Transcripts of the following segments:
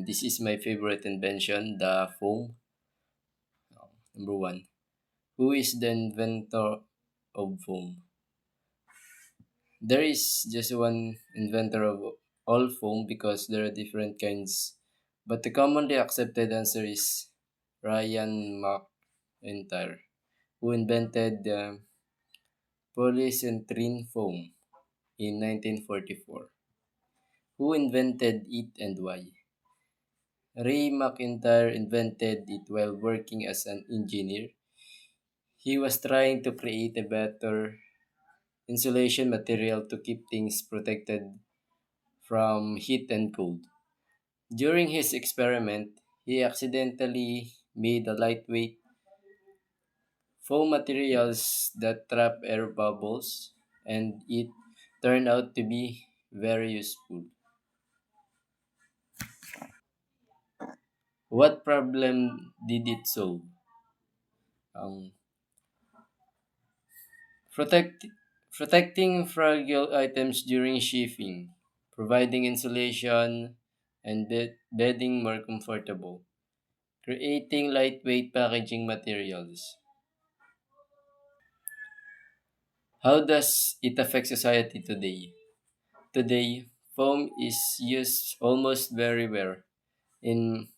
this is my favorite invention, the foam. Number one, who is the inventor of foam? There is just one inventor of all foam because there are different kinds. But the commonly accepted answer is Ryan McIntyre, who invented the polycentrine foam in 1944. Who invented it and why? Ray McIntyre invented it while working as an engineer. He was trying to create a better insulation material to keep things protected from heat and cold. During his experiment, he accidentally made a lightweight foam materials that trap air bubbles, and it turned out to be very useful. What problem did it solve? Um, protect, Protecting fragile items during shipping, providing insulation and bedding more comfortable, creating lightweight packaging materials. How does it affect society today? Today, foam is used almost everywhere in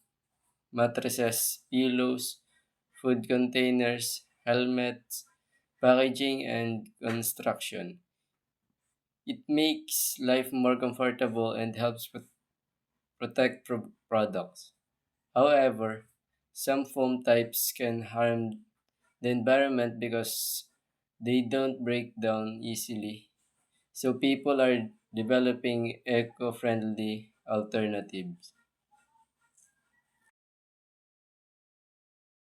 mattresses, pillows, food containers, helmets, packaging, and construction. It makes life more comfortable and helps protect products. However, some foam types can harm the environment because they don't break down easily. So people are developing eco-friendly alternatives.